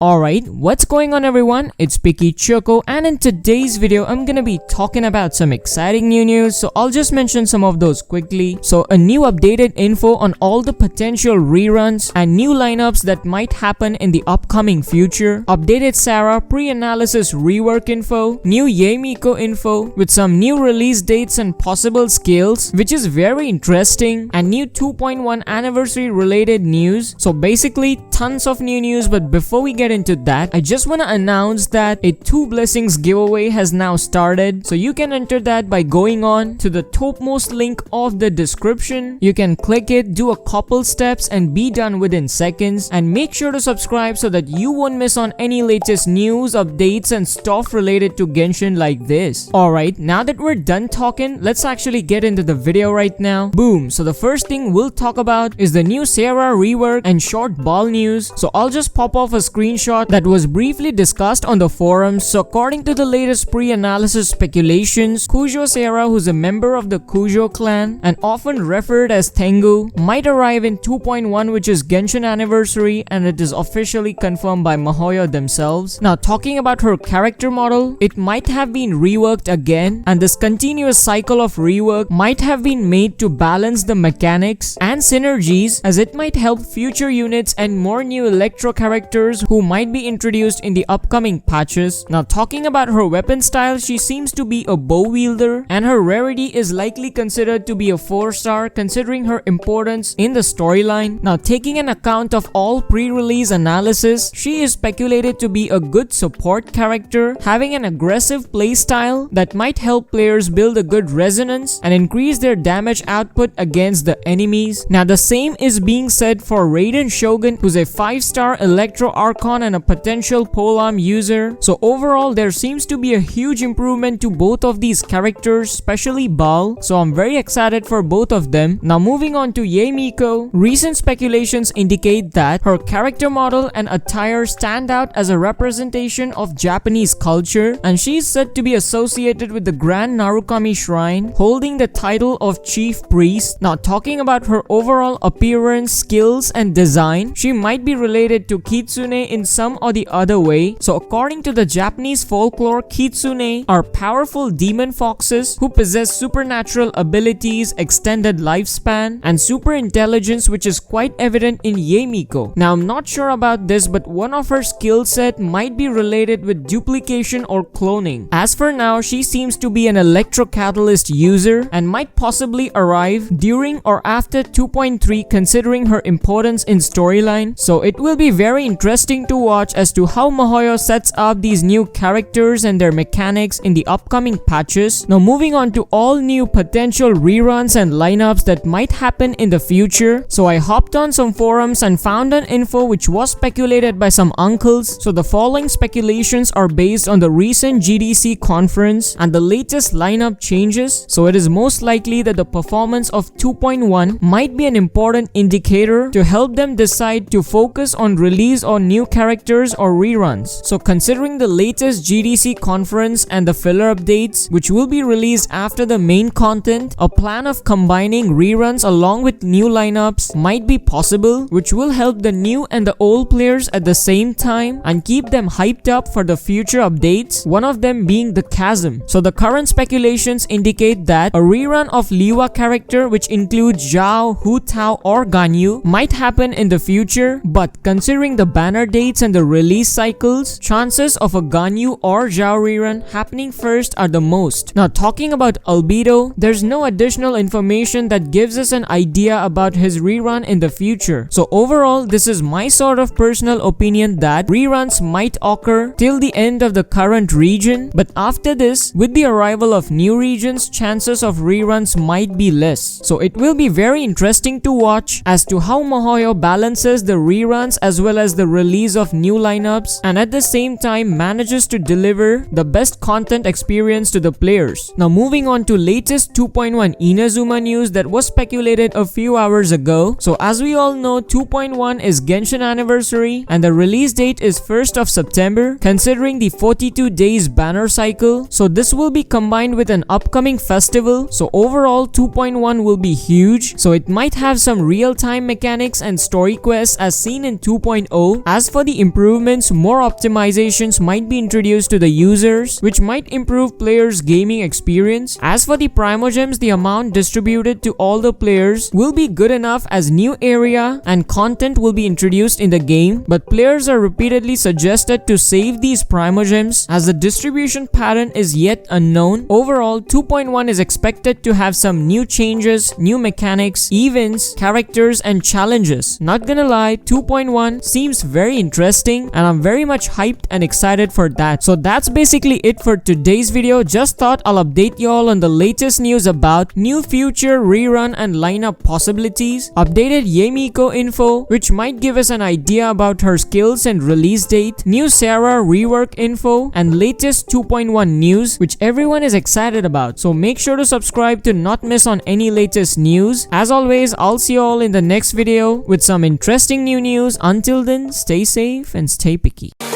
Alright, what's going on everyone? It's Picky Choco, and in today's video I'm gonna be talking about some exciting new news, so I'll just mention some of those quickly. So a new updated info on all the potential reruns and new lineups that might happen in the upcoming future, updated SARA pre-analysis rework info, new Yae Miko info with some new release dates and possible scales, which is very interesting, and new 2.1 anniversary related news. So basically tons of new news, but before we get into that, I just want to announce that a 2 blessings giveaway has now started. So you can enter that by going on to the topmost link of the description. You can click it, do a couple steps and be done within seconds, and make sure to subscribe so that you won't miss on any latest news, updates and stuff related to Genshin like this. Alright, now that we're done talking, let's actually get into the video right now. Boom. So the first thing we'll talk about is the new SARA rework and short ball news. So I'll just pop off a screenshot that was briefly discussed on the forums. So according to the latest pre-analysis speculations, Kujo SARA, who's a member of the Kujo clan and often referred as Tengu, might arrive in 2.1, which is Genshin anniversary, and it is officially confirmed by miHoYo themselves. Now talking about her character model, it might have been reworked again, and this continuous cycle of rework might have been made to balance the mechanics and synergies, as it might help future units and more new electro characters who might be introduced in the upcoming patches. Now talking about her weapon style, she seems to be a bow wielder, and her rarity is likely considered to be a 4-star considering her importance in the storyline. Now taking an account of all pre-release analysis, she is speculated to be a good support character, having an aggressive playstyle that might help players build a good resonance and increase their damage output against the enemies. Now the same is being said for Raiden Shogun, who's a 5-star electro archon and a potential polearm user. So overall there seems to be a huge improvement to both of these characters, especially Bal, so I'm very excited for both of them. Now moving on to Yae Miko, recent speculations indicate that her character model and attire stand out as a representation of Japanese culture, and she is said to be associated with the Grand Narukami Shrine, holding the title of Chief Priest. Now talking about her overall appearance, skills and design, she might be related to Kitsune in some or the other way. So according to the Japanese folklore, Kitsune are powerful demon foxes who possess supernatural abilities, extended lifespan and super intelligence, which is quite evident in Yae Miko. Now I'm not sure about this, but one of her skill set might be related with duplication or cloning. As for now, she seems to be an electrocatalyst user and might possibly arrive during or after 2.3 considering her importance in storyline. So it will be very interesting to watch as to how miHoYo sets up these new characters and their mechanics in the upcoming patches. Now moving on to all new potential reruns and lineups that might happen in the future. So I hopped on some forums and found an info which was speculated by some uncles. So the following speculations are based on the recent GDC conference and the latest lineup changes. So it is most likely that the performance of 2.1 might be an important indicator to help them decide to focus on release on new characters or reruns. So considering the latest GDC conference and the filler updates which will be released after the main content, a plan of combining reruns along with new lineups might be possible, which will help the new and the old players at the same time and keep them hyped up for the future updates, one of them being the Chasm. So the current speculations indicate that a rerun of Liwa character, which includes Zhao, Hu Tao or Ganyu, might happen in the future, but considering the banner dates and the release cycles, chances of a Ganyu or Zhao rerun happening first are the most. Now talking about Albedo, there's no additional information that gives us an idea about his rerun in the future. So overall, this is my sort of personal opinion that reruns might occur till the end of the current region, but after this, with the arrival of new regions, chances of reruns might be less. So it will be very interesting to watch as to how miHoYo balances the reruns as well as the release of new lineups, and at the same time manages to deliver the best content experience to the players. Now moving on to latest 2.1 Inazuma news that was speculated a few hours ago. So as we all know, 2.1 is Genshin anniversary and the release date is 1st of September considering the 42 days banner cycle. So this will be combined with an upcoming festival. So overall 2.1 will be huge. So it might have some real-time mechanics and story quests as seen in 2.0. As for the improvements, more optimizations might be introduced to the users, which might improve players' gaming experience. As for the Primogems, the amount distributed to all the players will be good enough as new area and content will be introduced in the game, but players are repeatedly suggested to save these Primogems as the distribution pattern is yet unknown. Overall, 2.1 is expected to have some new changes, new mechanics, events, characters, and challenges. Not gonna lie, 2.1 seems very interesting and I'm very much hyped and excited for that. So that's basically it for today's video. Just thought I'll update y'all on the latest news about new future rerun and lineup possibilities, updated Yae Miko info which might give us an idea about her skills and release date, new SARA rework info, and latest 2.1 news which everyone is excited about. So make sure to subscribe to not miss on any latest news. As always, I'll see you all in the next video with some interesting new news. Until then, stay safe and stay picky.